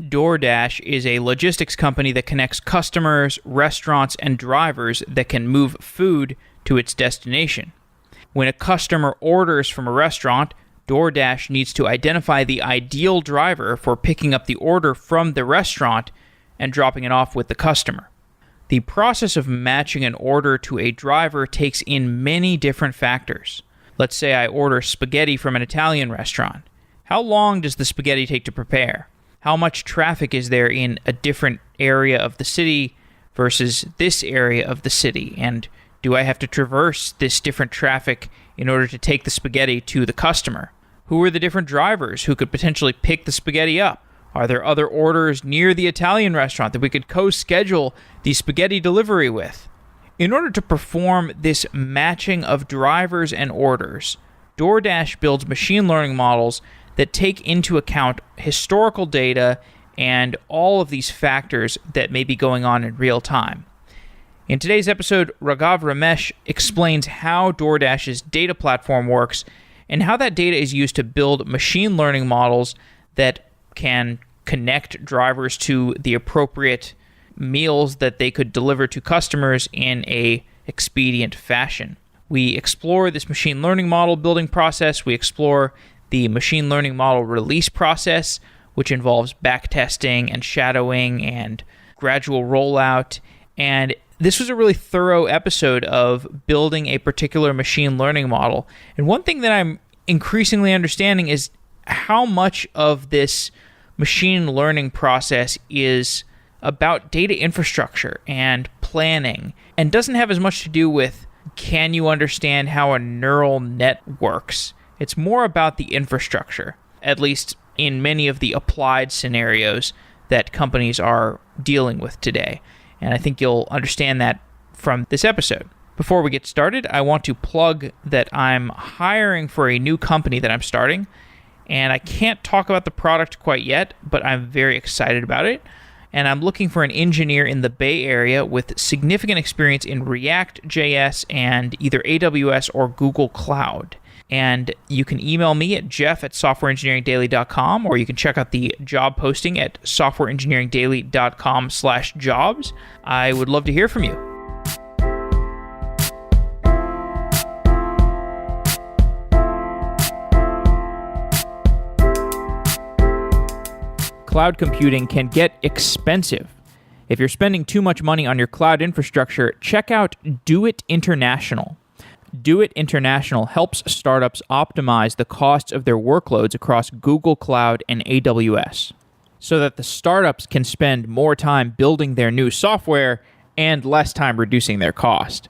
DoorDash is a logistics company that connects customers, restaurants, and drivers that can move food to its destination. When a customer orders from a restaurant, DoorDash needs to identify the ideal driver for picking up the order from the restaurant and dropping it off with the customer. The process of matching an order to a driver takes in many different factors. Let's say I order spaghetti from an Italian restaurant. How long does the spaghetti take to prepare? How much traffic is there in a different area of the city versus this area of the city? And do I have to traverse this different traffic in order to take the spaghetti to the customer? Who are the different drivers who could potentially pick the spaghetti up? Are there other orders near the Italian restaurant that we could co-schedule the spaghetti delivery with? In order to perform this matching of drivers and orders, DoorDash builds machine learning models that take into account historical data and all of these factors that may be going on in real time. In today's episode, Raghav Ramesh explains how DoorDash's data platform works and how that data is used to build machine learning models that can connect drivers to the appropriate meals that they could deliver to customers in a expedient fashion. We explore this machine learning model building process. We explore the machine learning model release process, which involves backtesting and shadowing and gradual rollout. And this was a really thorough episode of building a particular machine learning model. And one thing that I'm increasingly understanding is how much of this machine learning process is about data infrastructure and planning and doesn't have as much to do with can you understand how a neural net works. It's more about the infrastructure, at least in many of the applied scenarios that companies are dealing with today. And I think you'll understand that from this episode. Before we get started, I want to plug that I'm hiring for a new company that I'm starting. And I can't talk about the product quite yet, but I'm very excited about it. And I'm looking for an engineer in the Bay Area with significant experience in React.js and either AWS or Google Cloud. And you can email me at jeff@softwareengineeringdaily.com, or you can check out the job posting at softwareengineeringdaily.com/jobs. I would love to hear from you. Cloud computing can get expensive. If you're spending too much money on your cloud infrastructure, check out Do It International. Do It International helps startups optimize the costs of their workloads across Google Cloud and AWS so that the startups can spend more time building their new software and less time reducing their cost.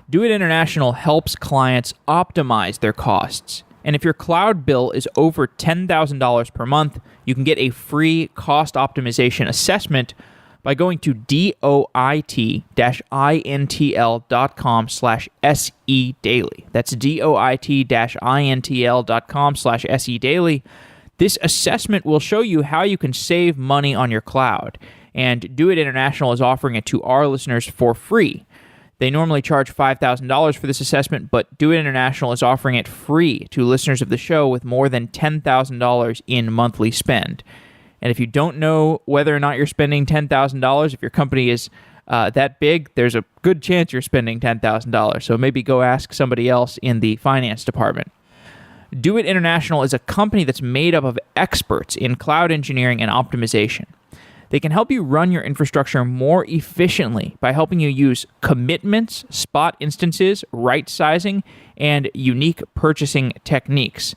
Do It International helps clients optimize their costs. And if your cloud bill is over $10,000 per month, you can get a free cost optimization assessment by going to doit-intl.com/sedaily. That's doit-intl.com/sedaily. This assessment will show you how you can save money on your cloud. And Do It International is offering it to our listeners for free. They normally charge $5,000 for this assessment, but Do It International is offering it free to listeners of the show with more than $10,000 in monthly spend. And if you don't know whether or not you're spending $10,000, if your company is that big, there's a good chance you're spending $10,000. So maybe go ask somebody else in the finance department. Do It International is a company that's made up of experts in cloud engineering and optimization. They can help you run your infrastructure more efficiently by helping you use commitments, spot instances, right sizing, and unique purchasing techniques.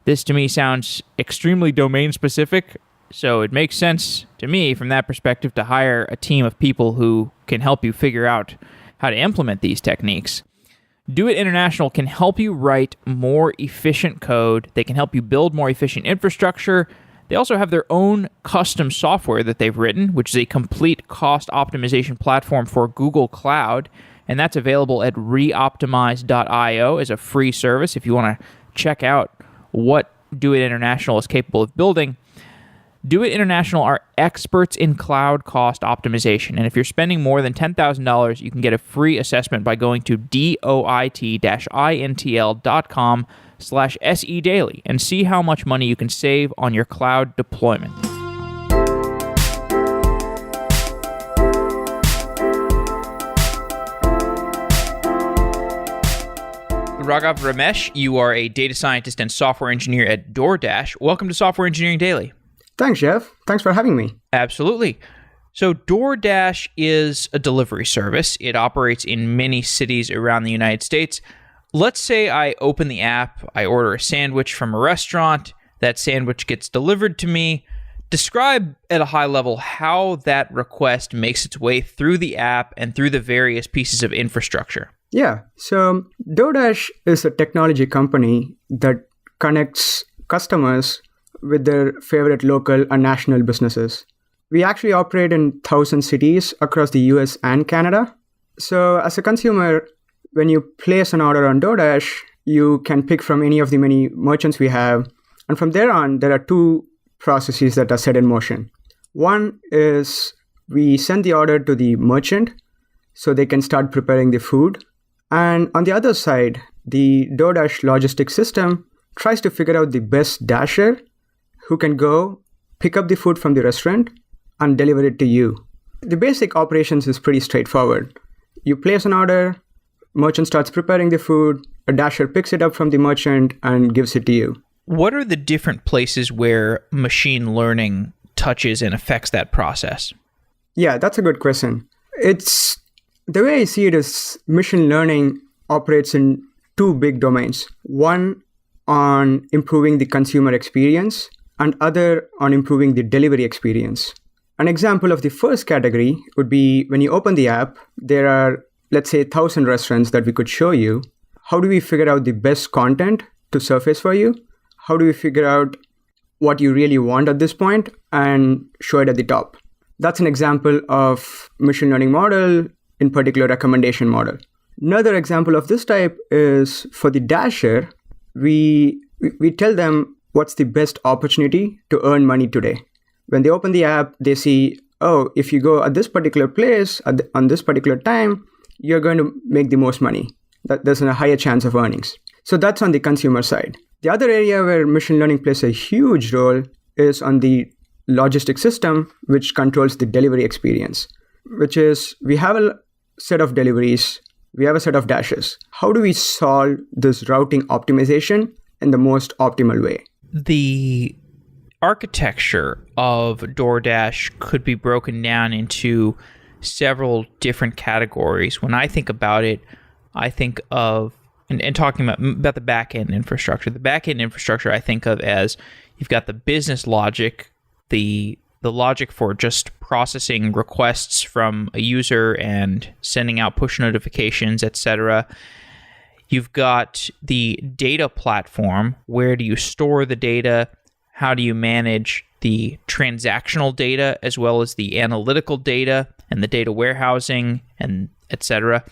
This to me sounds extremely domain specific, so it makes sense to me from that perspective to hire a team of people who can help you figure out how to implement these techniques. Do It International can help you write more efficient code. They can help you build more efficient infrastructure. They also have their own custom software that they've written, which is a complete cost optimization platform for Google Cloud, and that's available at reoptimize.io as a free service if you want to check out what Do It International is capable of building. Do It International are experts in cloud cost optimization, and if you're spending more than $10,000, you can get a free assessment by going to doit-intl.com/sedaily and see how much money you can save on your cloud deployment. Raghav Ramesh. You are a data scientist and software engineer at DoorDash. Welcome to Software Engineering Daily. Thanks, Jeff. Thanks for having me. Absolutely. So DoorDash is a delivery service. It operates in many cities around the United States. Let's say I open the app, I order a sandwich from a restaurant, that sandwich gets delivered to me. Describe at a high level how that request makes its way through the app and through the various pieces of infrastructure. Yeah. So DoorDash is a technology company that connects customers with their favorite local and national businesses. We actually operate in 1,000 cities across the US and Canada. So as a consumer, when you place an order on DoorDash, you can pick from any of the many merchants we have. And from there on, there are two processes that are set in motion. One is we send the order to the merchant so they can start preparing the food. And on the other side, the DoorDash logistics system tries to figure out the best dasher who can go pick up the food from the restaurant and deliver it to you. The basic operations is pretty straightforward. You place an order, merchant starts preparing the food, a dasher picks it up from the merchant and gives it to you. What are the different places where machine learning touches and affects that process? Yeah, that's a good question. The way I see it is machine learning operates in two big domains. One on improving the consumer experience and other on improving the delivery experience. An example of the first category would be when you open the app, there are, let's say, 1,000 restaurants that we could show you. How do we figure out the best content to surface for you? How do we figure out what you really want at this point and show it at the top? That's an example of machine learning model, in particular recommendation model. Another example of this type is for the dasher, we tell them what's the best opportunity to earn money today. When they open the app, they see, oh, if you go at this particular place on this particular time, you're going to make the most money. There's a higher chance of earnings. So that's on the consumer side. The other area where machine learning plays a huge role is on the logistics system, which controls the delivery experience, which is we have a set of deliveries, we have a set of dashes. How do we solve this routing optimization in the most optimal way? The architecture of DoorDash could be broken down into several different categories. When I think about it, I think of and talking about the back-end infrastructure. The back-end infrastructure I think of as you've got the business logic, the logic for just processing requests from a user and sending out push notifications, etc. You've got the data platform. Where do you store the data? How do you manage the transactional data as well as the analytical data and the data warehousing and etc.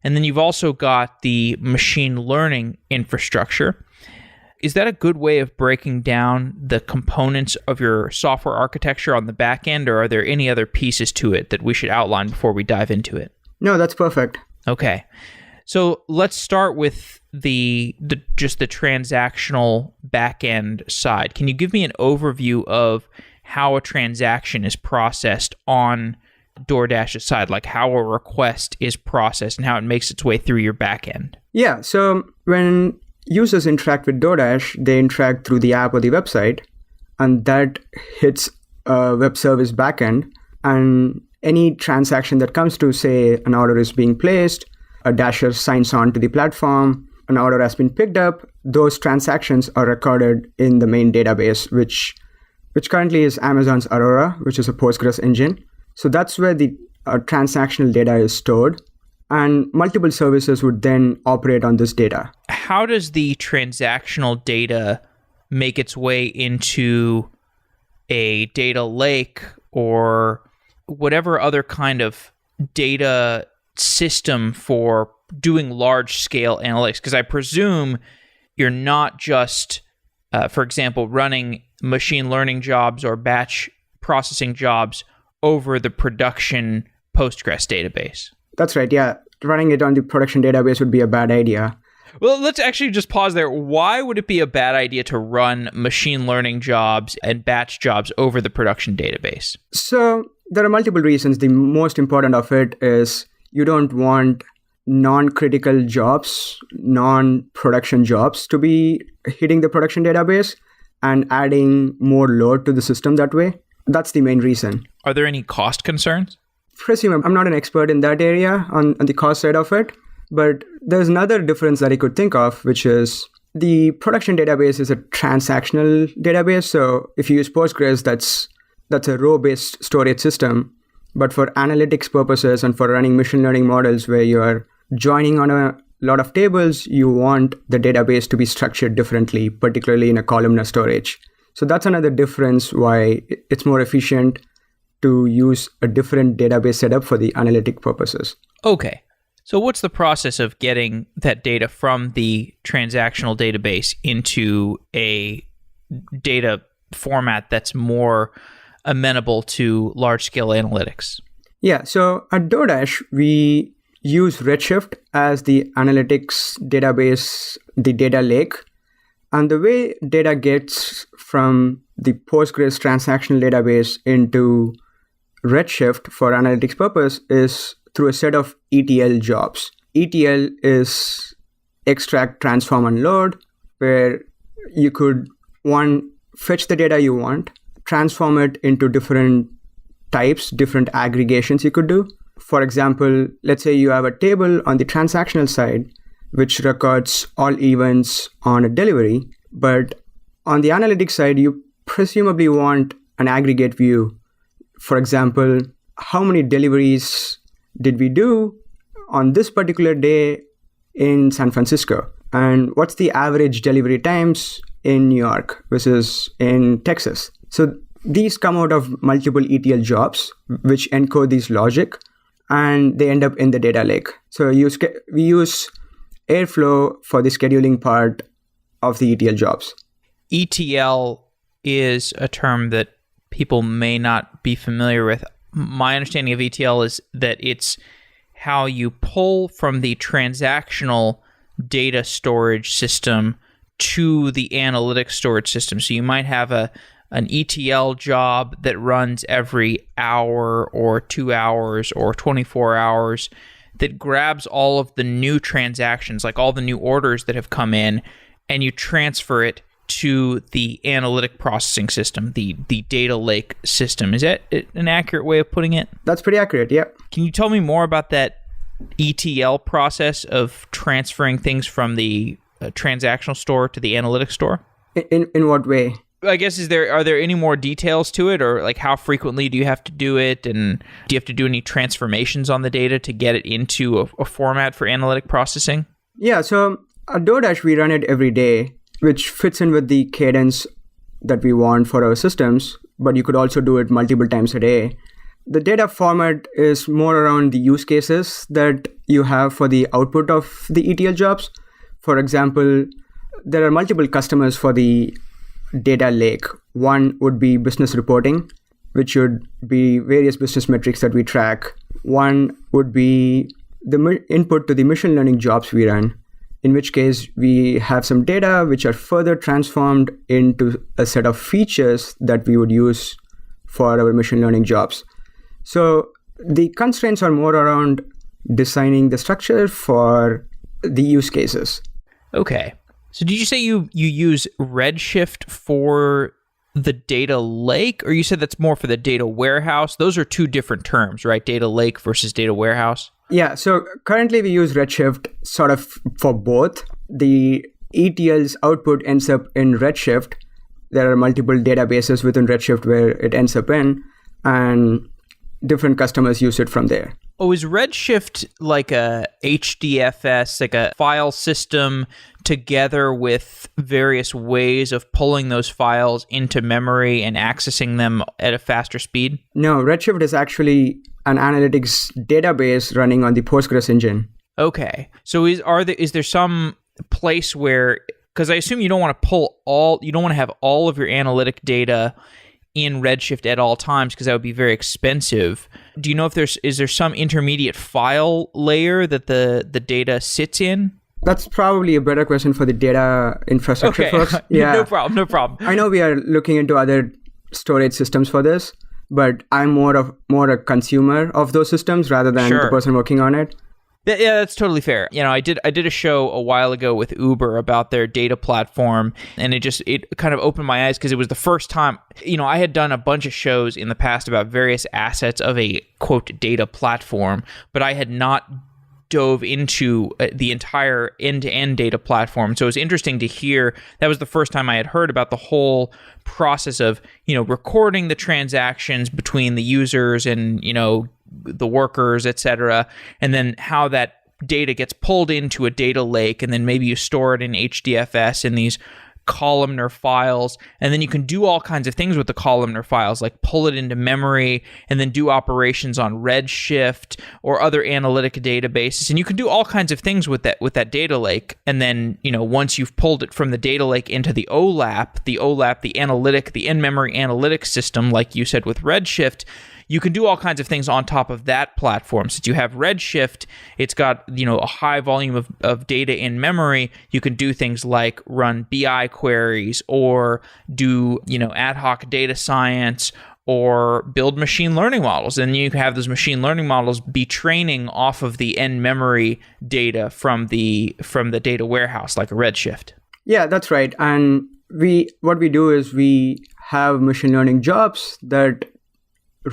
And then you've also got the machine learning infrastructure. Is that a good way of breaking down the components of your software architecture on the back end, or are there any other pieces to it that we should outline before we dive into it? No, that's perfect. Okay. So let's start with the transactional back-end side. Can you give me an overview of how a transaction is processed on DoorDash's side, like how a request is processed and how it makes its way through your backend? Yeah, so when users interact with DoorDash, they interact through the app or the website, and that hits a web service backend. And any transaction that comes to, say, an order is being placed, a dasher signs on to the platform, an order has been picked up, those transactions are recorded in the main database, which currently is Amazon's Aurora, which is a Postgres engine. So that's where the transactional data is stored, and multiple services would then operate on this data. How does the transactional data make its way into a data lake or whatever other kind of data system for doing large-scale analytics? Because I presume you're not just, for example, running machine learning jobs or batch processing jobs over the production Postgres database. That's right, yeah. Running it on the production database would be a bad idea. Well, let's actually just pause there. Why would it be a bad idea to run machine learning jobs and batch jobs over the production database? So there are multiple reasons. The most important of it is you don't want non-critical jobs, non-production jobs to be hitting the production database and adding more load to the system that way. That's the main reason. Are there any cost concerns? Presume I'm not an expert in that area on the cost side of it, but there's another difference that I could think of, which is the production database is a transactional database. So if you use Postgres, that's a row-based storage system. But for analytics purposes and for running machine learning models where you're joining on a lot of tables, you want the database to be structured differently, particularly in a columnar storage. So that's another difference why it's more efficient to use a different database setup for the analytic purposes. Okay. So what's the process of getting that data from the transactional database into a data format that's more amenable to large-scale analytics? Yeah, so at DoorDash, we use Redshift as the analytics database, the data lake. And the way data gets from the Postgres transactional database into Redshift for analytics purpose is through a set of ETL jobs. ETL is extract, transform, and load, where you could, fetch the data you want, transform it into different types, different aggregations you could do. For example, let's say you have a table on the transactional side, which records all events on a delivery. But on the analytics side, you presumably want an aggregate view. For example, how many deliveries did we do on this particular day in San Francisco? And what's the average delivery times in New York versus in Texas? So these come out of multiple ETL jobs, which encode these logic, and they end up in the data lake. So we use Airflow for the scheduling part of the ETL jobs. ETL is a term that people may not be familiar with. My understanding of ETL is that it's how you pull from the transactional data storage system to the analytics storage system. So you might have an ETL job that runs every hour or 2 hours or 24 hours that grabs all of the new transactions, like all the new orders that have come in, and you transfer it to the analytic processing system, the data lake system. Is that an accurate way of putting it? That's pretty accurate, yeah. Can you tell me more about that ETL process of transferring things from the transactional store to the analytics store? In what way? I guess are there any more details to it, or like how frequently do you have to do it, and do you have to do any transformations on the data to get it into a format for analytic processing? Yeah, so at DoorDash we run it every day, which fits in with the cadence that we want for our systems, but you could also do it multiple times a day. The data format is more around the use cases that you have for the output of the ETL jobs. For example, there are multiple customers for the data lake. One would be business reporting, which would be various business metrics that we track. One would be the input to the machine learning jobs we run, in which case we have some data which are further transformed into a set of features that we would use for our machine learning jobs. So the constraints are more around designing the structure for the use cases. Okay. So did you say you use Redshift for the data lake, or you said that's more for the data warehouse? Those are two different terms, right? Data lake versus data warehouse? Yeah, so currently we use Redshift sort of for both. The ETL's output ends up in Redshift. There are multiple databases within Redshift where it ends up in, and different customers use it from there. Oh, is Redshift like a HDFS, like a file system together with various ways of pulling those files into memory and accessing them at a faster speed? No, Redshift is actually an analytics database running on the Postgres engine. Okay. So is there some place where, because I assume you don't want to have all of your analytic data in Redshift at all times, because that would be very expensive. Do you know if is there some intermediate file layer that the data sits in? That's probably a better question for the data infrastructure folks. Yeah. No problem. I know we are looking into other storage systems for this, but I'm more a consumer of those systems rather than the person working on it. Yeah, that's totally fair. I did a show a while ago with Uber about their data platform, and it kind of opened my eyes because it was the first time, I had done a bunch of shows in the past about various assets of a quote data platform, but I had not dove into the entire end-to-end data platform. So it was interesting to hear. That was the first time I had heard about the whole process of, recording the transactions between the users and, the workers, et cetera, and then how that data gets pulled into a data lake, and then maybe you store it in HDFS in these columnar files, and then you can do all kinds of things with the columnar files, like pull it into memory and then do operations on Redshift or other analytic databases, and you can do all kinds of things with that data lake. And then once you've pulled it from the data lake into the OLAP, the in-memory analytics system, like you said with Redshift, you can do all kinds of things on top of that platform. Since you have Redshift, it's got a high volume of data in memory. You can do things like run BI queries or do ad hoc data science or build machine learning models. And you can have those machine learning models be training off of the in-memory data from the data warehouse, like a Redshift. Yeah, that's right. And what we do is we have machine learning jobs that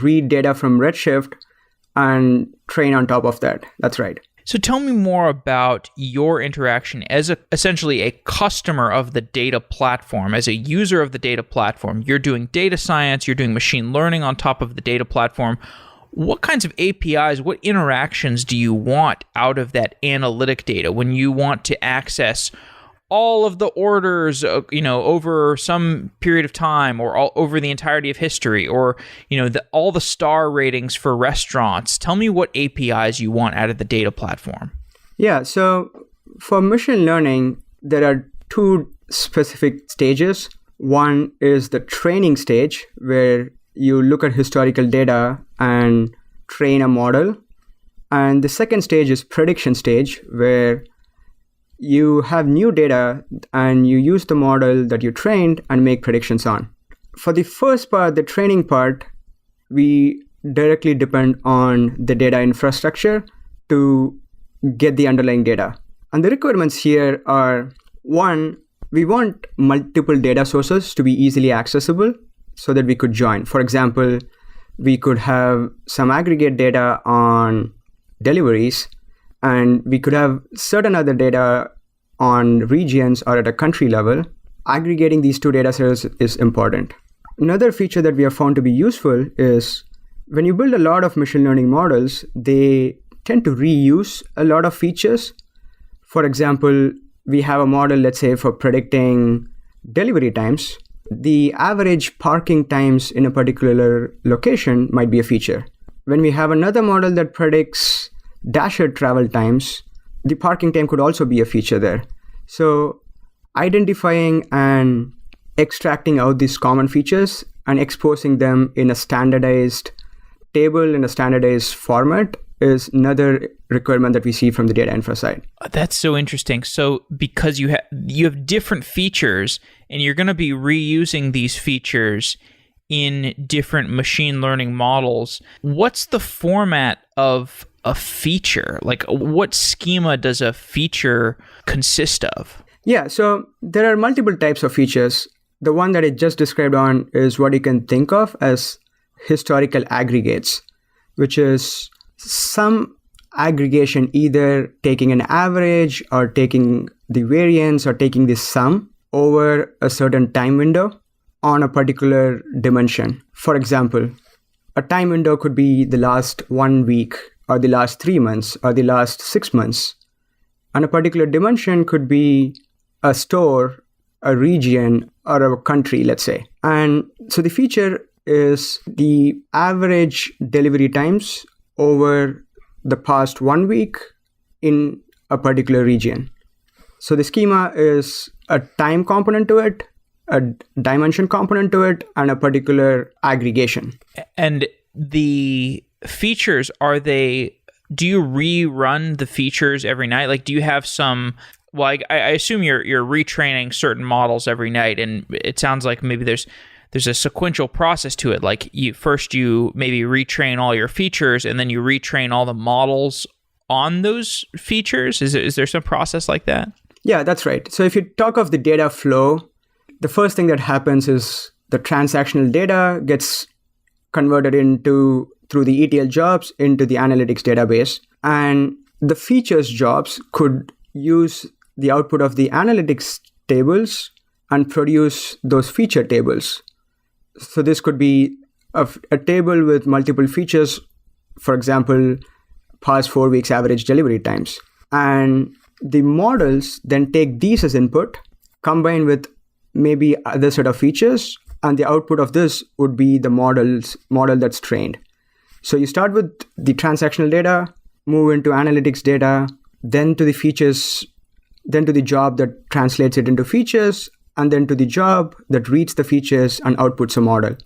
read data from Redshift and train on top of that. That's right. So tell me more about your interaction as essentially a customer of the data platform, as a user of the data platform. You're doing data science, you're doing machine learning on top of the data platform. What kinds of APIs, what interactions do you want out of that analytic data when you want to access all of the orders, over some period of time, or all over the entirety of history, or all the star ratings for restaurants? Tell me what APIs you want out of the data platform. Yeah, so for machine learning, there are two specific stages. One is the training stage, where you look at historical data and train a model, and the second stage is prediction stage, where you have new data and you use the model that you trained and make predictions on. For the first part, the training part, we directly depend on the data infrastructure to get the underlying data. And the requirements here are, one, we want multiple data sources to be easily accessible so that we could join. For example, we could have some aggregate data on deliveries, and we could have certain other data on regions or at a country level. Aggregating these two data sets is important. Another feature that we have found to be useful is when you build a lot of machine learning models, they tend to reuse a lot of features. For example, we have a model, let's say, for predicting delivery times. The average parking times in a particular location might be a feature. When we have another model that predicts Dasher travel times, the parking time could also be a feature there. So identifying and extracting out these common features and exposing them in a standardized table in a standardized format is another requirement that we see from the data infra side. That's so interesting. So because you have different features and you're going to be reusing these features in different machine learning models, what's the format of a feature? Like, what schema does a feature consist of? Yeah, so there are multiple types of features. The one that I just described on is what you can think of as historical aggregates, which is some aggregation, either taking an average or taking the variance or taking the sum over a certain time window on a particular dimension. For example, a time window could be the last 1 week or the last 3 months or the last 6 months. And a particular dimension could be a store, a region, or a country, let's say. And so the feature is the average delivery times over the past 1 week in a particular region. So the schema is a time component to it, a dimension component to it, and a particular aggregation. And the features, do you rerun the features every night? Like, do you have some, well, I assume you're retraining certain models every night, and it sounds like maybe there's a sequential process to it. Like you maybe retrain all your features, and then you retrain all the models on those features? Is there some process like that? Yeah, that's right. So if you talk of the data flow, the first thing that happens is the transactional data gets converted through the ETL jobs into the analytics database. And the features jobs could use the output of the analytics tables and produce those feature tables. So this could be a table with multiple features, for example, past 4 weeks average delivery times. And the models then take these as input, combine with maybe other set of features, and the output of this would be the model that's trained. So you start with the transactional data, move into analytics data, then to the features, then to the job that translates it into features, and then to the job that reads the features and outputs a model.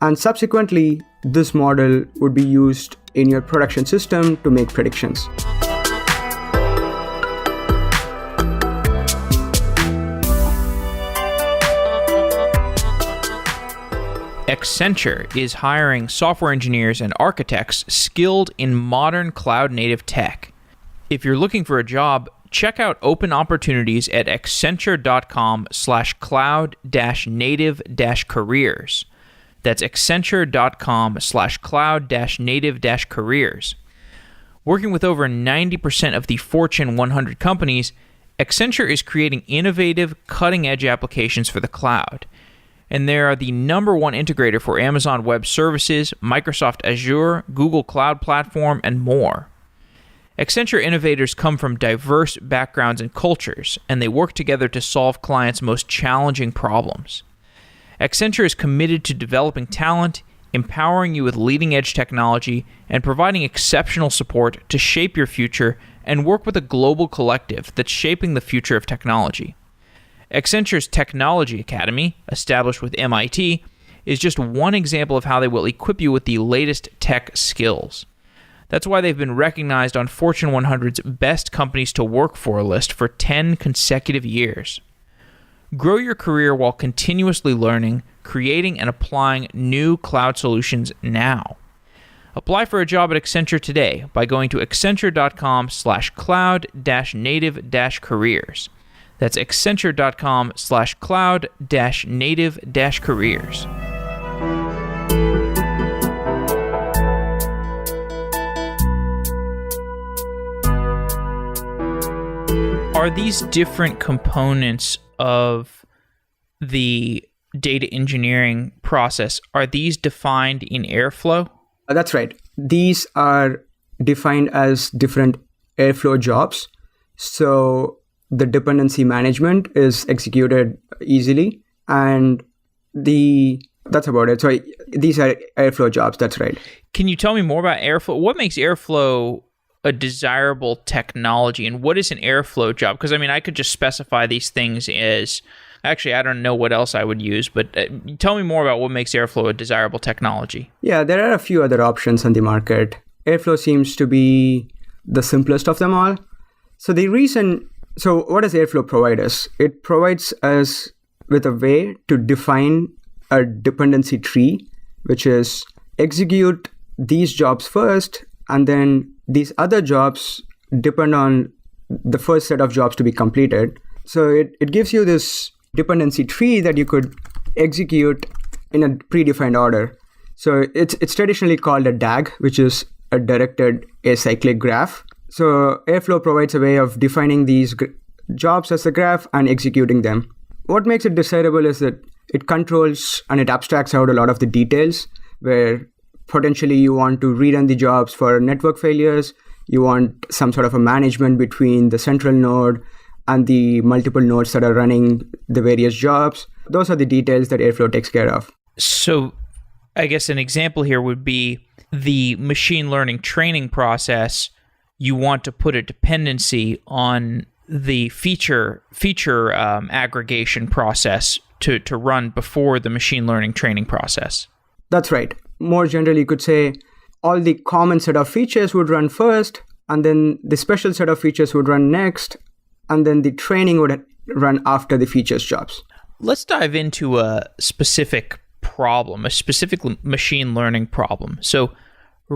And subsequently, this model would be used in your production system to make predictions. Accenture is hiring software engineers and architects skilled in modern cloud-native tech. If you're looking for a job, check out open opportunities at accenture.com/cloud-native-careers. That's accenture.com/cloud-native-careers. Working with over 90% of the Fortune 100 companies, Accenture is creating innovative, cutting-edge applications for the cloud. And they are the number one integrator for Amazon Web Services, Microsoft Azure, Google Cloud Platform, and more. Accenture innovators come from diverse backgrounds and cultures, and they work together to solve clients' most challenging problems. Accenture is committed to developing talent, empowering you with leading-edge technology, and providing exceptional support to shape your future and work with a global collective that's shaping the future of technology. Accenture's Technology Academy, established with MIT, is just one example of how they will equip you with the latest tech skills. That's why they've been recognized on Fortune 100's Best Companies to Work For list for 10 consecutive years. Grow your career while continuously learning, creating, and applying new cloud solutions now. Apply for a job at Accenture today by going to accenture.com/cloud-native-careers. That's accenture.com/cloud-native-careers. Are these different components of the data engineering process, are these defined in Airflow? That's right. These are defined as different Airflow jobs. So the dependency management is executed easily, and that's about it. So these are Airflow jobs. That's right. Can you tell me more about Airflow? What makes Airflow a desirable technology, and what is an Airflow job? Because I could just specify these things as, actually, I don't know what else I would use, but tell me more about what makes Airflow a desirable technology. Yeah, there are a few other options on the market. Airflow seems to be the simplest of them all. So what does Airflow provide us? It provides us with a way to define a dependency tree, which is execute these jobs first, and then these other jobs depend on the first set of jobs to be completed. So it gives you this dependency tree that you could execute in a predefined order. So it's traditionally called a DAG, which is a directed acyclic graph. So Airflow provides a way of defining these jobs as a graph and executing them. What makes it desirable is that it controls and it abstracts out a lot of the details, where potentially you want to rerun the jobs for network failures. You want some sort of a management between the central node and the multiple nodes that are running the various jobs. Those are the details that Airflow takes care of. So I guess an example here would be the machine learning training process. You want to put a dependency on the feature aggregation process to run before the machine learning training process. That's right. More generally, you could say all the common set of features would run first, and then the special set of features would run next, and then the training would run after the features jobs. Let's dive into a specific problem, a specific machine learning problem. So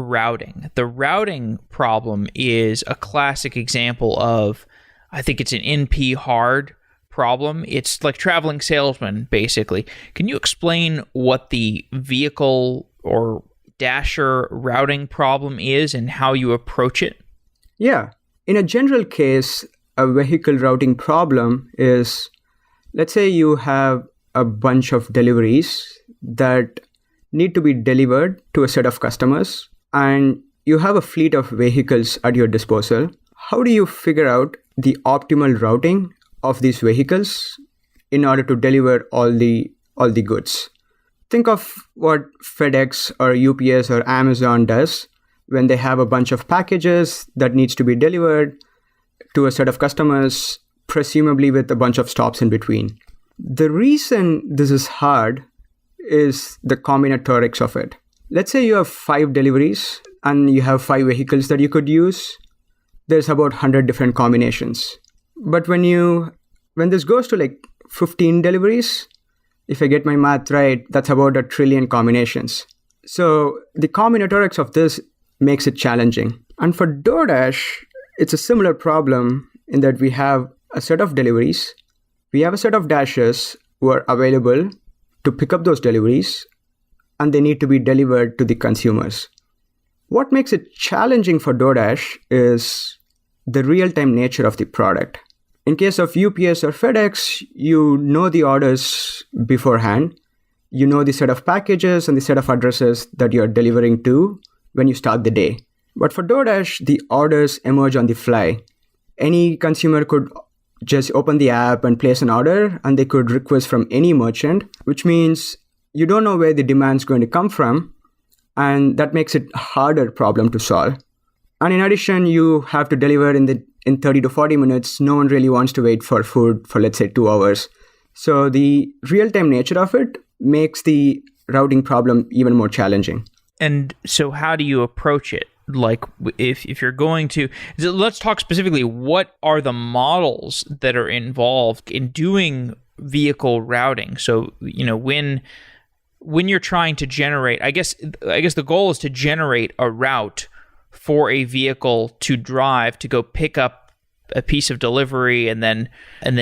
routing. The routing problem is a classic example of, I think it's an NP hard problem. It's like traveling salesman, basically. Can you explain what the vehicle or Dasher routing problem is and how you approach it? Yeah. In a general case, a vehicle routing problem is, let's say you have a bunch of deliveries that need to be delivered to a set of customers, and you have a fleet of vehicles at your disposal. How do you figure out the optimal routing of these vehicles in order to deliver all the goods? Think of what FedEx or UPS or Amazon does when they have a bunch of packages that needs to be delivered to a set of customers, presumably with a bunch of stops in between. The reason this is hard is the combinatorics of it. Let's say you have 5 deliveries and you have 5 vehicles that you could use. There's about 100 different combinations. But when this goes to like 15 deliveries, if I get my math right, that's about 1 trillion combinations. So the combinatorics of this makes it challenging. And for DoorDash, it's a similar problem in that we have a set of deliveries. We have a set of dashers who are available to pick up those deliveries, and they need to be delivered to the consumers. What makes it challenging for DoorDash is the real-time nature of the product. In case of UPS or FedEx, you know the orders beforehand. You know the set of packages and the set of addresses that you're delivering to when you start the day. But for DoorDash, the orders emerge on the fly. Any consumer could just open the app and place an order, and they could request from any merchant, which means you don't know where the demand is going to come from, and that makes it a harder problem to solve. And in addition, you have to deliver in 30 to 40 minutes. No one really wants to wait for food for, let's say, 2 hours. So the real-time nature of it makes the routing problem even more challenging. And so how do you approach it? Like if you're going to, let's talk specifically, what are the models that are involved in doing vehicle routing? So, when you're trying to generate, I guess the goal is to generate a route for a vehicle to drive to go pick up a piece of delivery and then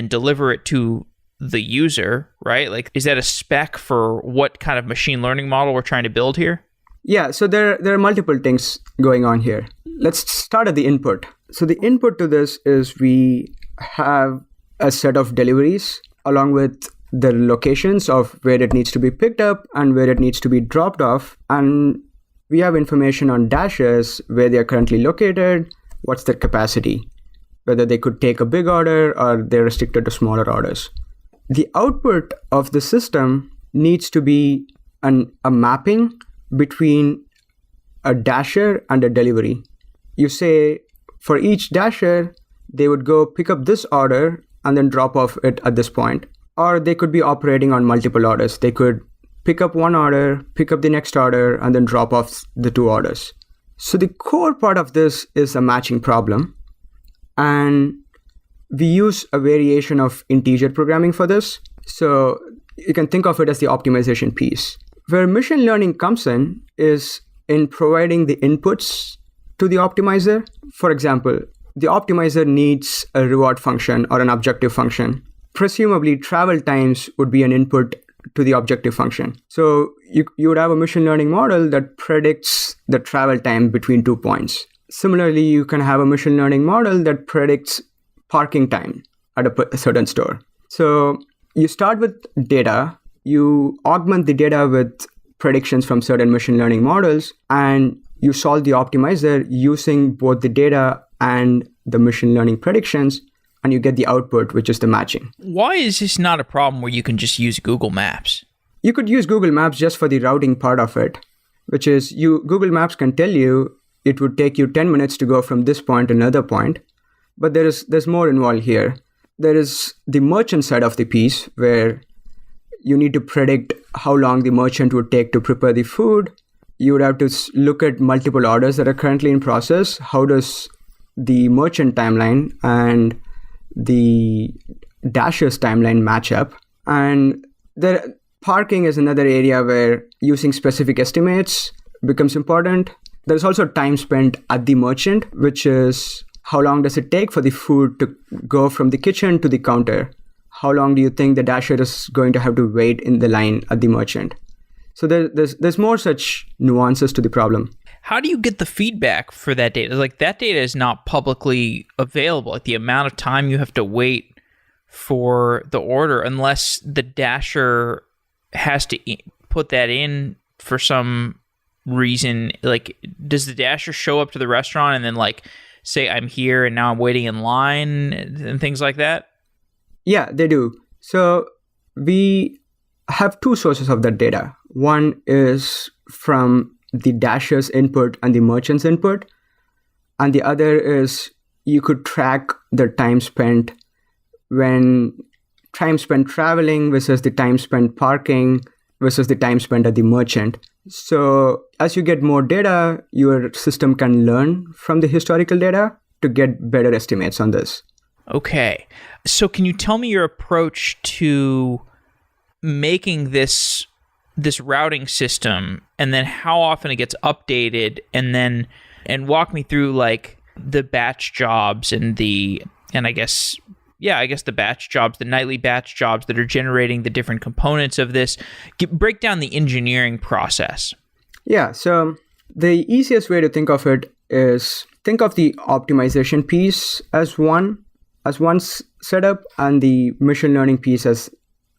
deliver it to the user, right? Like, is that a spec for what kind of machine learning model we're trying to build here? Yeah, so there are multiple things going on here. Let's start at the input. So the input to this is we have a set of deliveries along with the locations of where it needs to be picked up and where it needs to be dropped off. And we have information on dashers, where they are currently located, what's their capacity, whether they could take a big order or they're restricted to smaller orders. The output of the system needs to be a mapping between a dasher and a delivery. You say for each dasher, they would go pick up this order and then drop off it at this point. Or they could be operating on multiple orders. They could pick up one order, pick up the next order, and then drop off the 2 orders. So the core part of this is a matching problem. And we use a variation of integer programming for this. So you can think of it as the optimization piece. Where machine learning comes in is in providing the inputs to the optimizer. For example, the optimizer needs a reward function or an objective function. Presumably, travel times would be an input to the objective function. So you would have a machine learning model that predicts the travel time between 2 points. Similarly, you can have a machine learning model that predicts parking time at a certain store. So you start with data. You augment the data with predictions from certain machine learning models, and you solve the optimizer using both the data and the machine learning predictions, and you get the output, which is the matching. Why is this not a problem where you can just use Google Maps? You could use Google Maps just for the routing part of it, which is Google Maps can tell you it would take you 10 minutes to go from this point to another point, but there's more involved here. There is the merchant side of the piece where you need to predict how long the merchant would take to prepare the food. You would have to look at multiple orders that are currently in process. How does the merchant timeline and the dasher's timeline match up? And the parking is another area where using specific estimates becomes important. There's also time spent at the merchant, which is how long does it take for the food to go from the kitchen to the counter? How long do you think the dasher is going to have to wait in the line at the merchant? So there's more such nuances to the problem. How do you get the feedback for that data? Like that data is not publicly available. Like the amount of time you have to wait for the order, unless the dasher has to put that in for some reason. Like, does the dasher show up to the restaurant and then like say I'm here and now I'm waiting in line and things like that? Yeah, they do. So we have two sources of that data. One is from the dasher's input and the merchant's input. And the other is you could track the time spent traveling versus the time spent parking versus the time spent at the merchant. So as you get more data, your system can learn from the historical data to get better estimates on this. Okay. So can you tell me your approach to making this routing system, and then how often it gets updated, and walk me through like the batch jobs and the batch jobs, the nightly batch jobs that are generating the different components of this. Break down the engineering process. Yeah, so the easiest way to think of it is think of the optimization piece as one setup and the machine learning piece as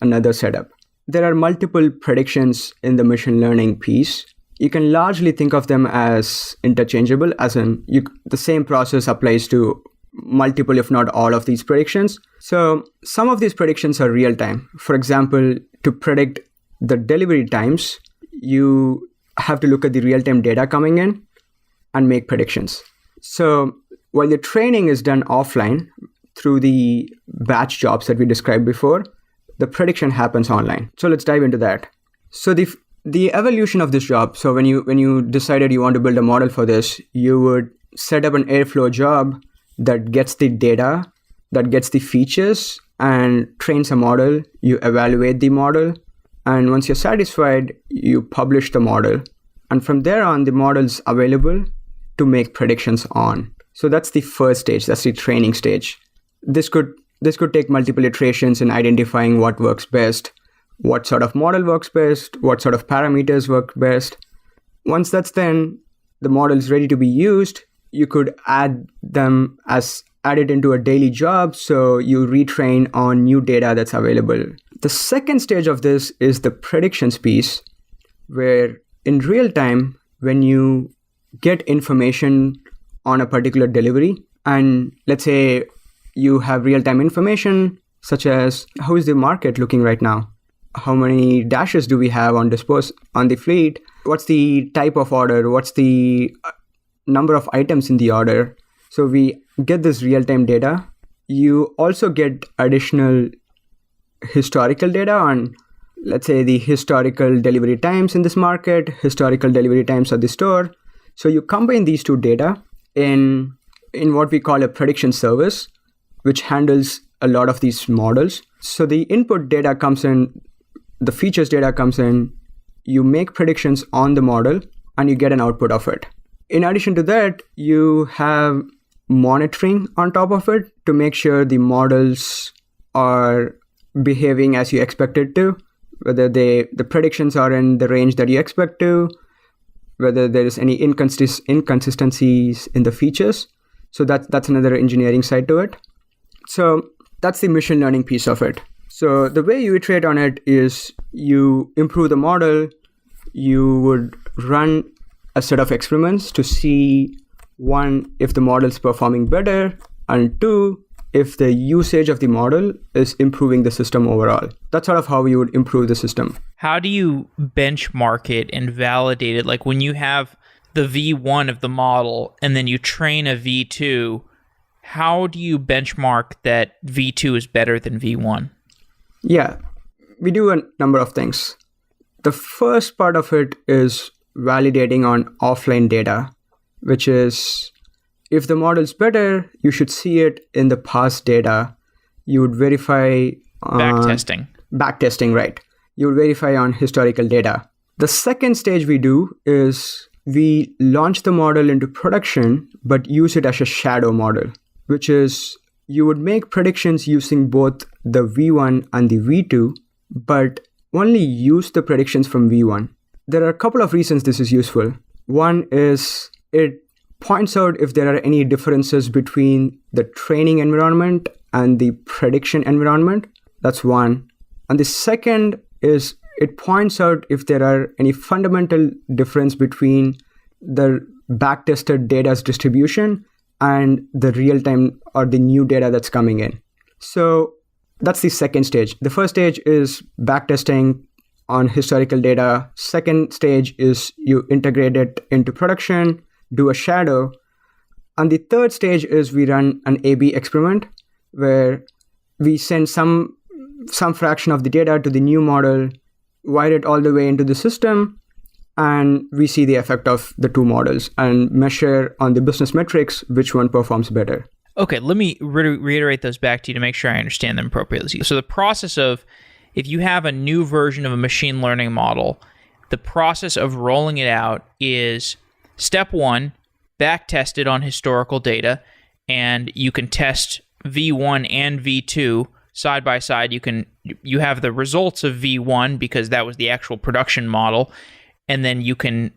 another setup. There are multiple predictions in the machine learning piece. You can largely think of them as interchangeable, as in the same process applies to multiple, if not all, of these predictions. So some of these predictions are real time. For example, to predict the delivery times, you have to look at the real time data coming in and make predictions. So while the training is done offline through the batch jobs that we described before, the prediction happens online. So let's dive into that. So the evolution of this job. So when you decided you want to build a model for this, you would set up an Airflow job that gets the data, that gets the features, and trains a model. You evaluate the model, and once you're satisfied, you publish the model. And from there on, the model's available to make predictions on. So that's the first stage. That's the training stage. This could take multiple iterations in identifying what works best, what sort of model works best, what sort of parameters work best. Once that's done, the model is ready to be used. You could add it into a daily job, so you retrain on new data that's available. The second stage of this is the predictions piece, where in real time, when you get information on a particular delivery, and let's say you have real-time information, such as how is the market looking right now? How many dashes do we have on the fleet? What's the type of order? What's the number of items in the order? So we get this real-time data. You also get additional historical data on, let's say, the historical delivery times in this market, historical delivery times at the store. So you combine these two data in what we call a prediction service, which handles a lot of these models. So the input data comes in, the features data comes in, you make predictions on the model, and you get an output of it. In addition to that, you have monitoring on top of it to make sure the models are behaving as you expect it to, whether the predictions are in the range that you expect to, whether there is any inconsistencies in the features. So that's another engineering side to it. So that's the machine learning piece of it. So the way you iterate on it is you improve the model, you would run a set of experiments to see, one, if the model is performing better, and two, if the usage of the model is improving the system overall. That's sort of how you would improve the system. How do you benchmark it and validate it? Like when you have the V1 of the model and then you train a V2, how do you benchmark that V2 is better than V1? Yeah, we do a number of things. The first part of it is validating on offline data, which is if the model is better, you should see it in the past data. You would verify... Backtesting. Backtesting, right. You would verify on historical data. The second stage we do is we launch the model into production, but use it as a shadow model, which is you would make predictions using both the V1 and the V2, but only use the predictions from V1. There are a couple of reasons this is useful. One is it points out if there are any differences between the training environment and the prediction environment. That's one. And the second is it points out if there are any fundamental difference between the backtested data's distribution and the real-time or the new data that's coming in. So that's the second stage. The first stage is backtesting on historical data. Second stage is you integrate it into production, do a shadow. And the third stage is we run an A/B experiment where we send some fraction of the data to the new model, wire it all the way into the system, and we see the effect of the two models and measure on the business metrics which one performs better. Okay, let me reiterate those back to you to make sure I understand them appropriately. So the process of, if you have a new version of a machine learning model, the process of rolling it out is step one, back test it on historical data, and you can test V1 and V2 side by side. You have the results of V1 because that was the actual production model, and then you can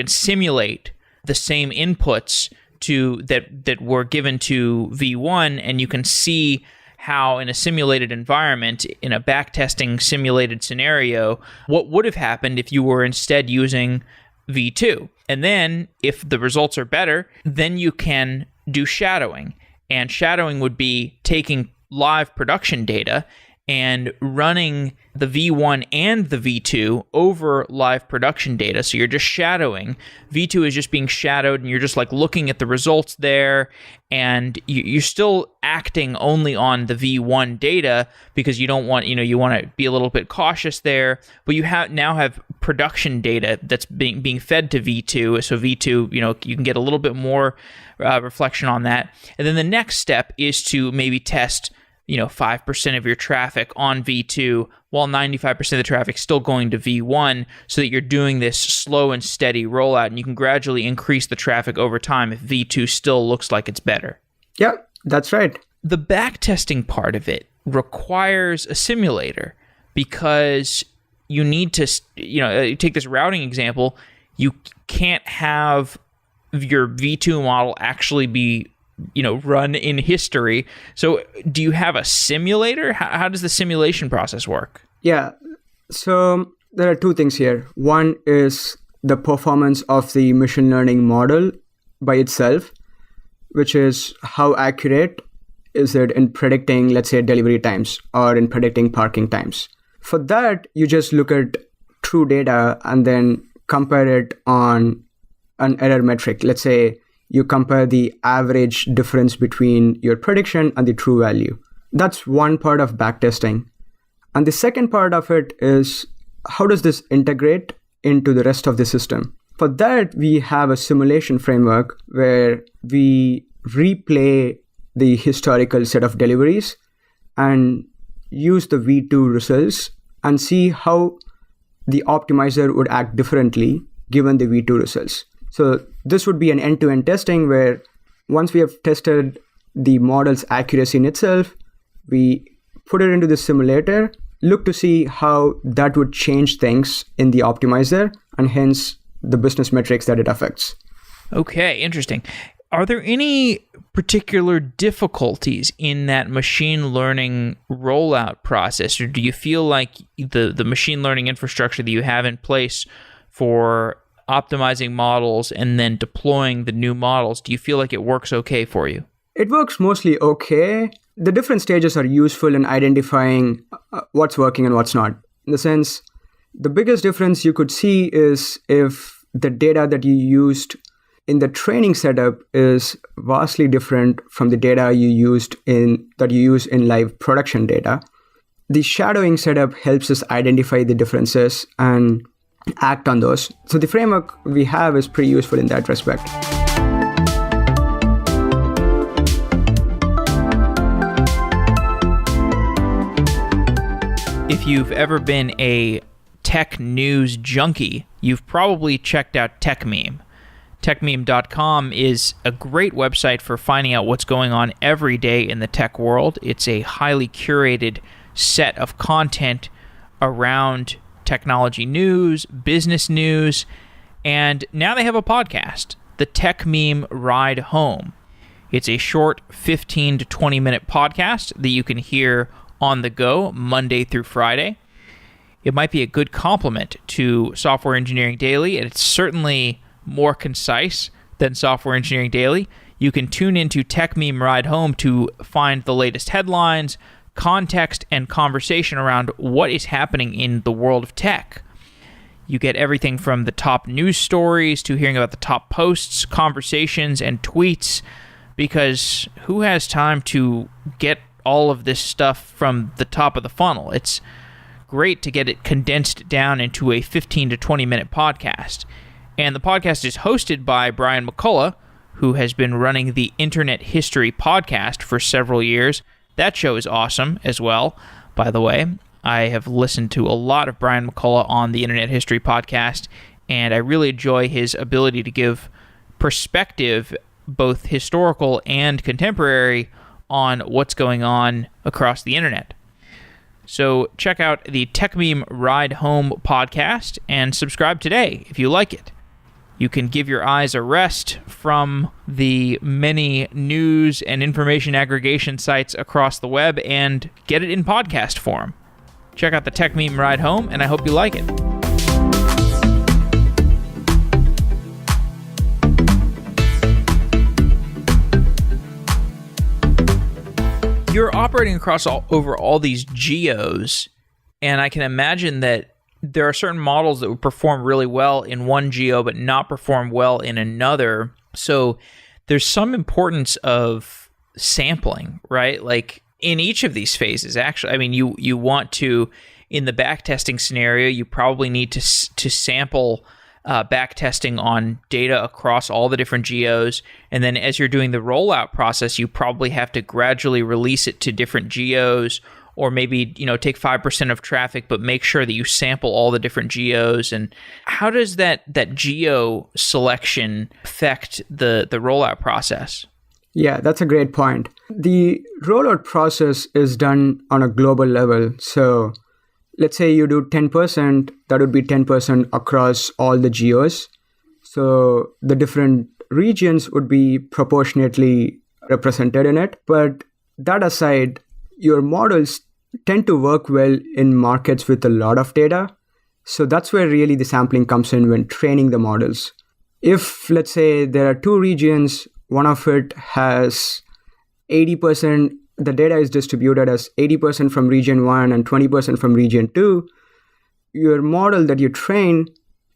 simulate the same inputs that were given to V1, and you can see how in a simulated environment, in a backtesting simulated scenario, what would have happened if you were instead using V2. And then if the results are better, then you can do shadowing. And shadowing would be taking live production data and running the V1 and the V2 over live production data. So you're just shadowing. V2 is just being shadowed, and you're just like looking at the results there, and you're still acting only on the V1 data because you don't want, you want to be a little bit cautious there, but you now have production data that's being fed to V2. So V2, you can get a little bit more reflection on that. And then the next step is to maybe test 5% of your traffic on V2 while 95% of the traffic still going to V1, so that you're doing this slow and steady rollout, and you can gradually increase the traffic over time if V2 still looks like it's better. Yeah, that's right. The backtesting part of it requires a simulator because you need to, take this routing example, you can't have your V2 model actually be run in history. So do you have a simulator? How does the simulation process work? Yeah. So there are two things here. One is the performance of the machine learning model by itself, which is how accurate is it in predicting, let's say, delivery times or in predicting parking times. For that, you just look at true data and then compare it on an error metric. Let's say you compare the average difference between your prediction and the true value. That's one part of backtesting. And the second part of it is, how does this integrate into the rest of the system? For that, we have a simulation framework where we replay the historical set of deliveries and use the V2 results and see how the optimizer would act differently given the V2 results. So this would be an end-to-end testing where once we have tested the model's accuracy in itself, we put it into the simulator, look to see how that would change things in the optimizer and hence the business metrics that it affects. Okay, interesting. Are there any particular difficulties in that machine learning rollout process, or do you feel like the machine learning infrastructure that you have in place for optimizing models and then deploying the new models, do you feel like it works okay for you? It works mostly okay. The different stages are useful in identifying what's working and what's not. In the sense, the biggest difference you could see is if the data that you used in the training setup is vastly different from the data you use in live production data. The shadowing setup helps us identify the differences and act on those. So the framework we have is pretty useful in that respect. If you've ever been a tech news junkie, you've probably checked out TechMeme. TechMeme.com is a great website for finding out what's going on every day in the tech world. It's a highly curated set of content around technology news, business news, and now they have a podcast, the TechMeme Ride Home. It's a short 15 to 20 minute podcast that you can hear on the go Monday through Friday. It might be a good complement to Software Engineering Daily, and it's certainly more concise than Software Engineering Daily. You can tune into TechMeme Ride Home to find the latest headlines, context, and conversation around what is happening in the world of tech. You get everything from the top news stories to hearing about the top posts, conversations, and tweets, because who has time to get all of this stuff from the top of the funnel? It's great to get it condensed down into a 15 to 20 minute podcast. And the podcast is hosted by Brian McCullough, who has been running the Internet History podcast for several years. That show is awesome as well, by the way. I have listened to a lot of Brian McCullough on the Internet History podcast, and I really enjoy his ability to give perspective, both historical and contemporary, on what's going on across the internet. So check out the TechMeme Ride Home podcast and subscribe today if you like it. You can give your eyes a rest from the many news and information aggregation sites across the web and get it in podcast form. Check out the TechMeme Ride Home, and I hope you like it. You're operating across over all these geos, and I can imagine that there are certain models that would perform really well in one geo but not perform well in another. So there's some importance of sampling, right? Like in each of these phases, actually. I mean, you want to, in the backtesting scenario, you probably need to sample backtesting on data across all the different geos. And then as you're doing the rollout process, you probably have to gradually release it to different geos, or maybe, take 5% of traffic, but make sure that you sample all the different geos. And how does that geo selection affect the rollout process? Yeah, that's a great point. The rollout process is done on a global level. So let's say you do 10%, that would be 10% across all the geos. So the different regions would be proportionately represented in it. But that aside, your models tend to work well in markets with a lot of data. So that's where really the sampling comes in when training the models. If, let's say, there are two regions, one of it has 80%, the data is distributed as 80% from region 1 and 20% from region 2, your model that you train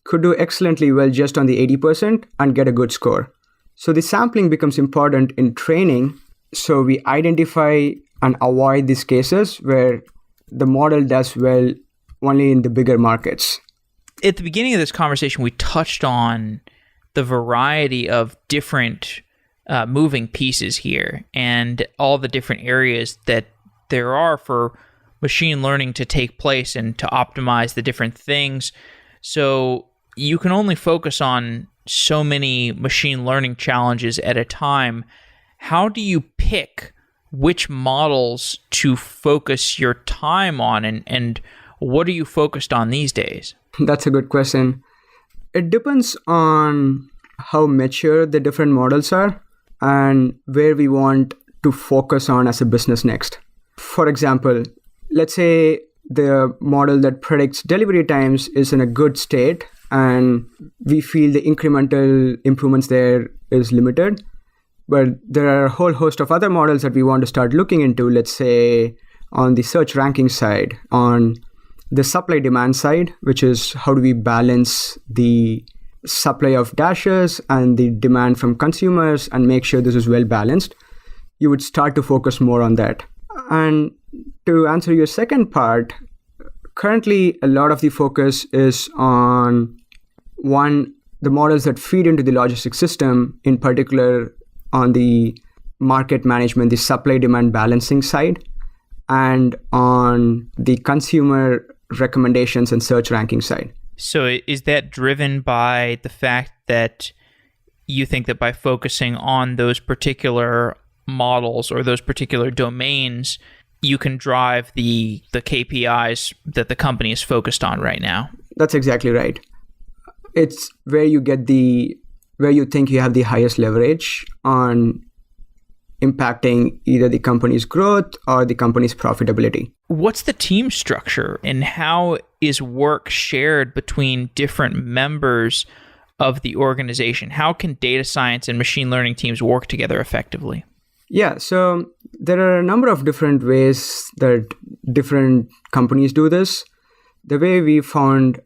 could do excellently well just on the 80% and get a good score. So the sampling becomes important in training. So we identify and avoid these cases where the model does well only in the bigger markets. At the beginning of this conversation, we touched on the variety of different moving pieces here and all the different areas that there are for machine learning to take place and to optimize the different things. So you can only focus on so many machine learning challenges at a time. How do you pick which models to focus your time on, and what are you focused on these days? That's a good question. It depends on how mature the different models are and where we want to focus on as a business next. For example, let's say the model that predicts delivery times is in a good state and we feel the incremental improvements there is limited. But there are a whole host of other models that we want to start looking into, let's say on the search ranking side, on the supply demand side, which is how do we balance the supply of dashes and the demand from consumers and make sure this is well balanced. You would start to focus more on that. And to answer your second part, currently a lot of the focus is on, one, the models that feed into the logistics system, in particular on the market management, the supply demand balancing side, and on the consumer recommendations and search ranking side. So is that driven by the fact that you think that by focusing on those particular models or those particular domains, you can drive the KPIs that the company is focused on right now? That's exactly right. It's where you think you have the highest leverage on impacting either the company's growth or the company's profitability. What's the team structure, and how is work shared between different members of the organization? How can data science and machine learning teams work together effectively? Yeah, so there are a number of different ways that different companies do this. The way we found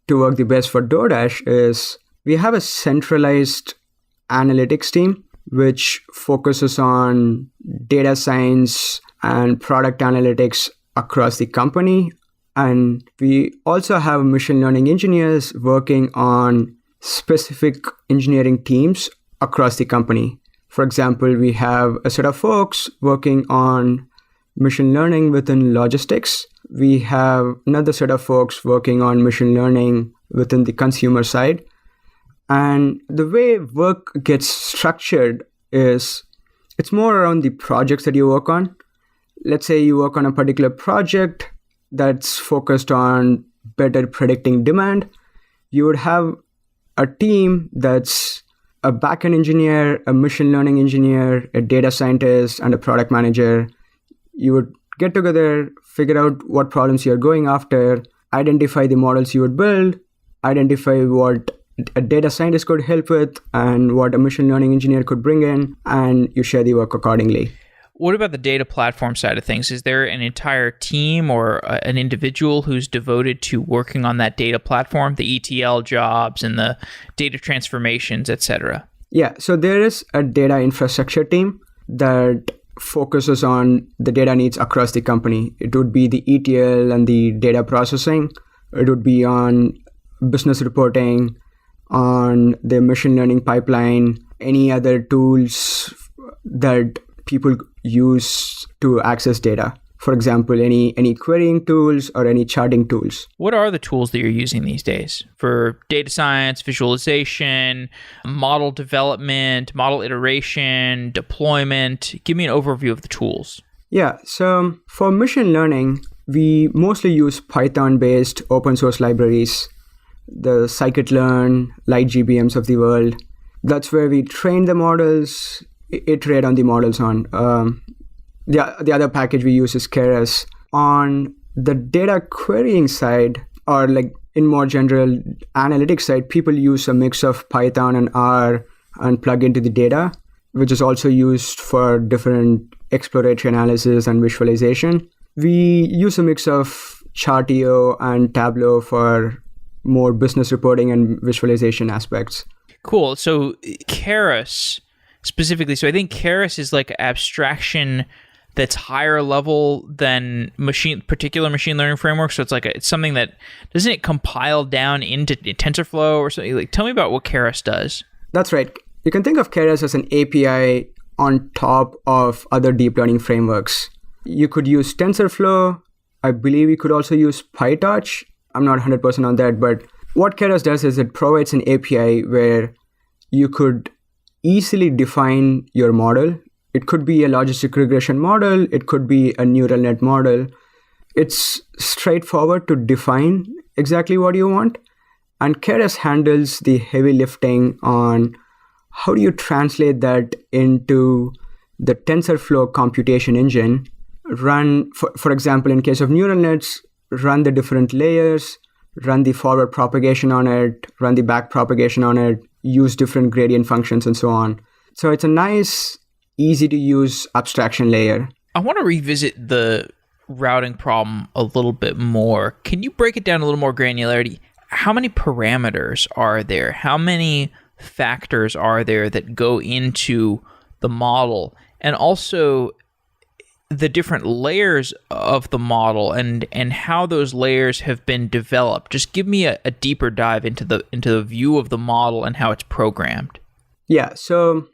to work the best for DoorDash is we have a centralized analytics team which focuses on data science and product analytics across the company. And we also have machine learning engineers working on specific engineering teams across the company. For example, we have a set of folks working on machine learning within logistics. We have another set of folks working on machine learning within the consumer side. And the way work gets structured is it's more around the projects that you work on. Let's say you work on a particular project that's focused on better predicting demand. You would have a team that's a backend engineer, a machine learning engineer, a data scientist, and a product manager. You would get together, figure out what problems you're going after, identify the models you would build, identify what a data scientist could help with and what a machine learning engineer could bring in, and you share the work accordingly. What about the data platform side of things? Is there an entire team or an individual who's devoted to working on that data platform, the ETL jobs and the data transformations, et cetera? Yeah, so there is a data infrastructure team that focuses on the data needs across the company. It would be the ETL and the data processing. It would be on business reporting, on the machine learning pipeline, any other tools that people use to access data. For example, any querying tools or any charting tools. What are the tools that you're using these days for data science, visualization, model development, model iteration, deployment? Give me an overview of the tools. Yeah, so for machine learning, we mostly use Python-based open source libraries, the scikit-learn, LightGBMs of the world. That's where we train the models, iterate on the models on. The other package we use is Keras. On the data querying side, or like in more general analytics side, people use a mix of Python and R and plug into the data, which is also used for different exploratory analysis and visualization. We use a mix of Chartio and Tableau for more business reporting and visualization aspects. Cool. So Keras specifically, so I think Keras is like abstraction that's higher level than particular machine learning frameworks. So it's something that, doesn't it compile down into TensorFlow or something? Like, tell me about what Keras does. That's right. You can think of Keras as an API on top of other deep learning frameworks. You could use TensorFlow. I believe you could also use PyTorch. I'm not 100% on that, but what Keras does is it provides an API where you could easily define your model. It could be a logistic regression model. It could be a neural net model. It's straightforward to define exactly what you want. And Keras handles the heavy lifting on how do you translate that into the TensorFlow computation engine. Run, for example, in case of neural nets, run the different layers, run the forward propagation on it, run the back propagation on it, use different gradient functions and so on. So it's a nice, easy to use abstraction layer. I want to revisit the routing problem a little bit more. Can you break it down a little more granularity? How many parameters are there? How many factors are there that go into the model? And also the different layers of the model and how those layers have been developed. Just give me a deeper dive into the view of the model and how it's programmed. Yeah, so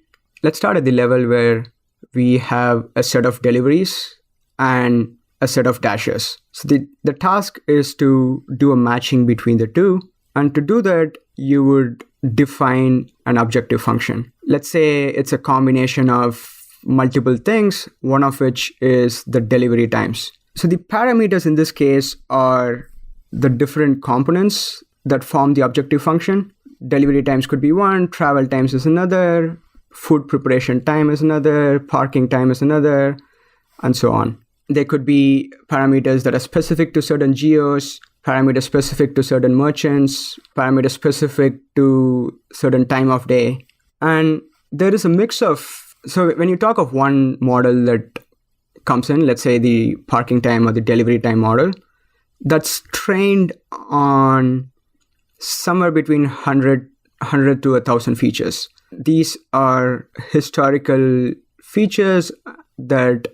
let's start at the level where we have a set of deliveries and a set of dashes. So the task is to do a matching between the two. And to do that, you would define an objective function. Let's say it's a combination of multiple things, one of which is the delivery times. So the parameters in this case are the different components that form the objective function. Delivery times could be one, travel times is another, food preparation time is another, parking time is another, and so on. There could be parameters that are specific to certain geos, parameters specific to certain merchants, parameters specific to certain time of day. And there is a mix of, so when you talk of one model that comes in, let's say the parking time or the delivery time model, that's trained on somewhere between 100 to 1,000 features. These are historical features that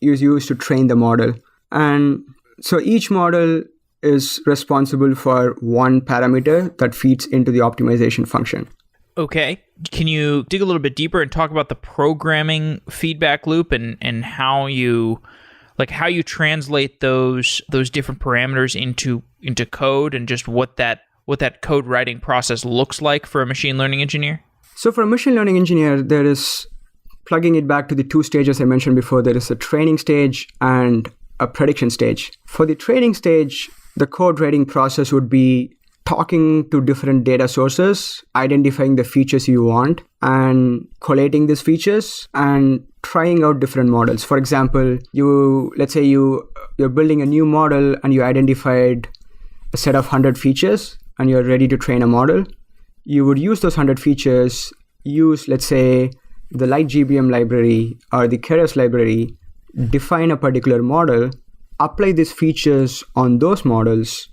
is used to train the model. And so each model is responsible for one parameter that feeds into the optimization function. Okay. Can you dig a little bit deeper and talk about the programming feedback loop and how you translate those different parameters into code, and just what that code writing process looks like for a machine learning engineer? So for a machine learning engineer, there is, plugging it back to the two stages I mentioned before, there is a training stage and a prediction stage. For the training stage, the code writing process would be talking to different data sources, identifying the features you want, and collating these features and trying out different models. For example, let's say you're building a new model and you identified a set of 100 features and you're ready to train a model. You would use those 100 features, let's say, the LightGBM library or the Keras library, define a particular model, apply these features on those models,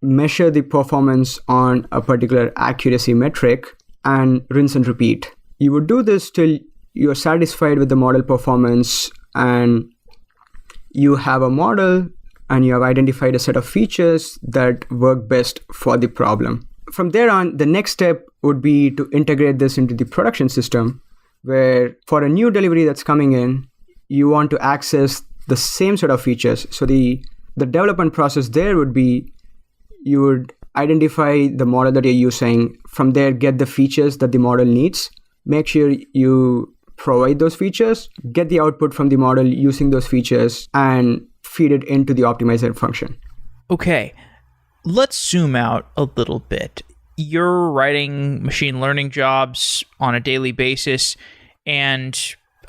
measure the performance on a particular accuracy metric, and rinse and repeat. You would do this till you're satisfied with the model performance and you have a model and you have identified a set of features that work best for the problem. From there on, the next step would be to integrate this into the production system, where for a new delivery that's coming in, you want to access the same set of features. So the development process there would be, you would identify the model that you're using, from there get the features that the model needs, make sure you provide those features, get the output from the model using those features, and feed it into the optimizer function. Okay, let's zoom out a little bit. You're writing machine learning jobs on a daily basis, and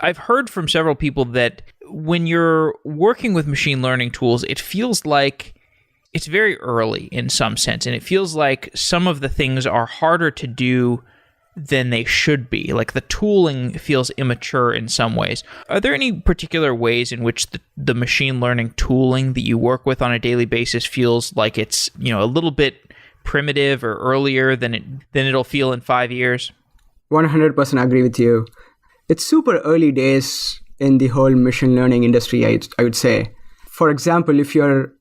I've heard from several people that when you're working with machine learning tools, it feels like it's very early in some sense, and it feels like some of the things are harder to do than they should be. Like the tooling feels immature in some ways. Are there any particular ways in which the machine learning tooling that you work with on a daily basis feels like it's, a little bit primitive or earlier than it'll feel in 5 years? 100% agree with you. It's super early days in the whole machine learning industry, I would say. For example, if you're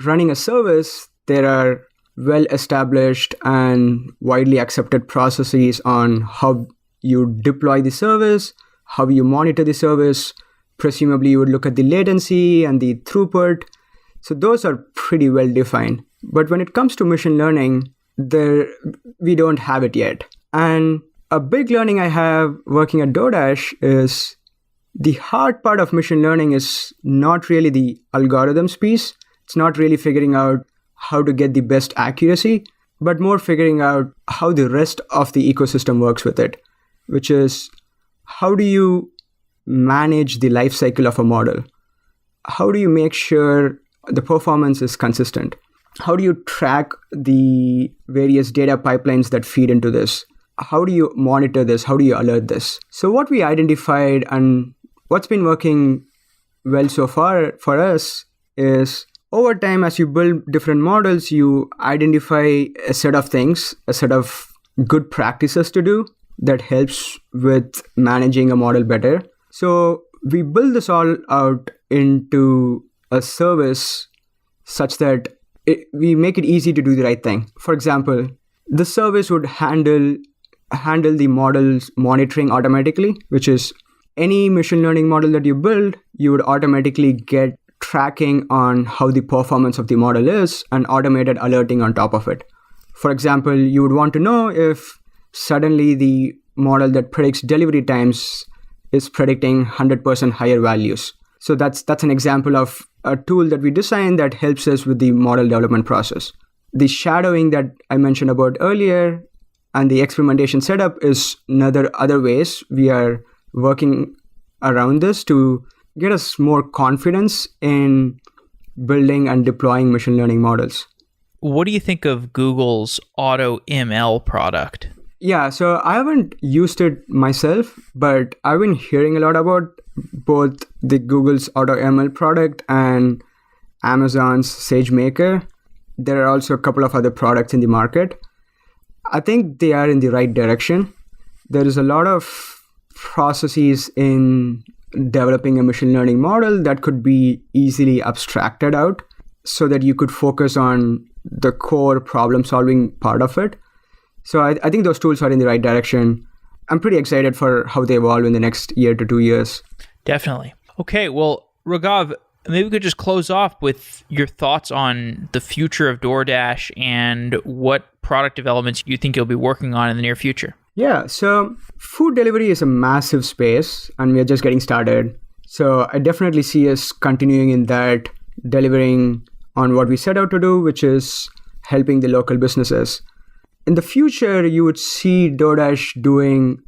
running a service, there are well-established and widely accepted processes on how you deploy the service, how you monitor the service. Presumably, you would look at the latency and the throughput. So those are pretty well defined. But when it comes to machine learning, we don't have it yet. And a big learning I have working at DoorDash is the hard part of machine learning is not really the algorithms piece. It's not really figuring out how to get the best accuracy, but more figuring out how the rest of the ecosystem works with it, which is how do you manage the lifecycle of a model? How do you make sure the performance is consistent? How do you track the various data pipelines that feed into this? How do you monitor this? How do you alert this? So what we identified and what's been working well so far for us is over time, as you build different models, you identify a set of things, a set of good practices to do that helps with managing a model better. So we build this all out into a service such that we make it easy to do the right thing. For example, the service would handle the model's monitoring automatically, which is any machine learning model that you build, you would automatically get tracking on how the performance of the model is and automated alerting on top of it. For example, you would want to know if suddenly the model that predicts delivery times is predicting 100% higher values. So that's an example of a tool that we designed that helps us with the model development process. The shadowing that I mentioned about earlier and the experimentation setup is other ways we are working around this to get us more confidence in building and deploying machine learning models. What do you think of Google's Auto ML product? Yeah, so I haven't used it myself, but I've been hearing a lot about both the Google's Auto ML product and Amazon's SageMaker. There are also a couple of other products in the market. I think they are in the right direction. There is a lot of processes in developing a machine learning model that could be easily abstracted out so that you could focus on the core problem-solving part of it. So I think those tools are in the right direction. I'm pretty excited for how they evolve in the next year to 2 years. Definitely. Okay, well, Raghav, maybe we could just close off with your thoughts on the future of DoorDash and what product developments you think you'll be working on in the near future. Yeah, so food delivery is a massive space and we are just getting started. So I definitely see us continuing in that, delivering on what we set out to do, which is helping the local businesses. In the future, you would see DoorDash doing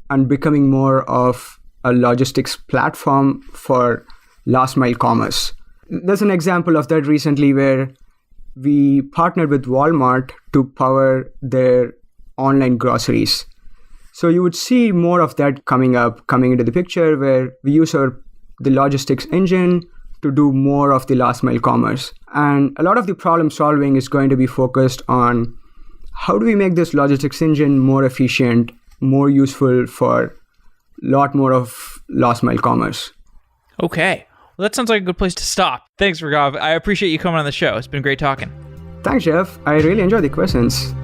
and becoming more of a logistics platform for last mile commerce. There's an example of that recently where we partnered with Walmart to power their online groceries. So you would see more of that coming into the picture where we use the logistics engine to do more of the last mile commerce. And a lot of the problem solving is going to be focused on how do we make this logistics engine more efficient, more useful for a lot more of last mile commerce. Okay. Well, that sounds like a good place to stop. Thanks, Raghav. I appreciate you coming on the show. It's been great talking. Thanks, Jeff. I really enjoyed the questions.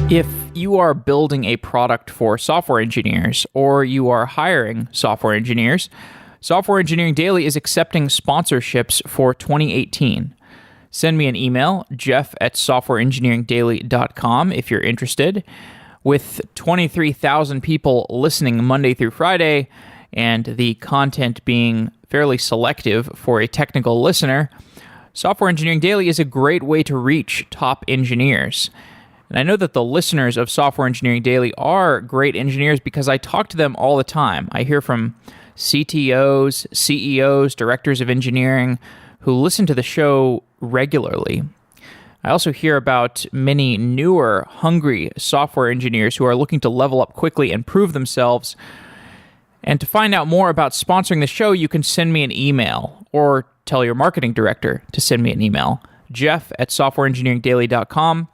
If you are building a product for software engineers or you are hiring software engineers, Software Engineering Daily is accepting sponsorships for 2018. Send me an email, jeff@softwareengineeringdaily.com if you're interested. With 23,000 people listening Monday through Friday and the content being fairly selective for a technical listener, Software Engineering Daily is a great way to reach top engineers. And I know that the listeners of Software Engineering Daily are great engineers because I talk to them all the time. I hear from CTOs, CEOs, directors of engineering who listen to the show regularly. I also hear about many newer, hungry software engineers who are looking to level up quickly and prove themselves. And to find out more about sponsoring the show, you can send me an email or tell your marketing director to send me an email, jeff@softwareengineeringdaily.com.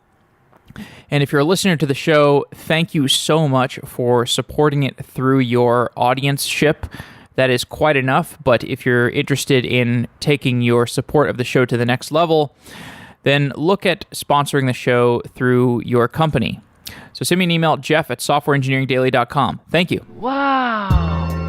And if you're a listener to the show, thank you so much for supporting it through your audienceship. That is quite enough, but if you're interested in taking your support of the show to the next level, then look at sponsoring the show through your company. So send me an email, jeff@softwareengineeringdaily.com. Thank you. Wow.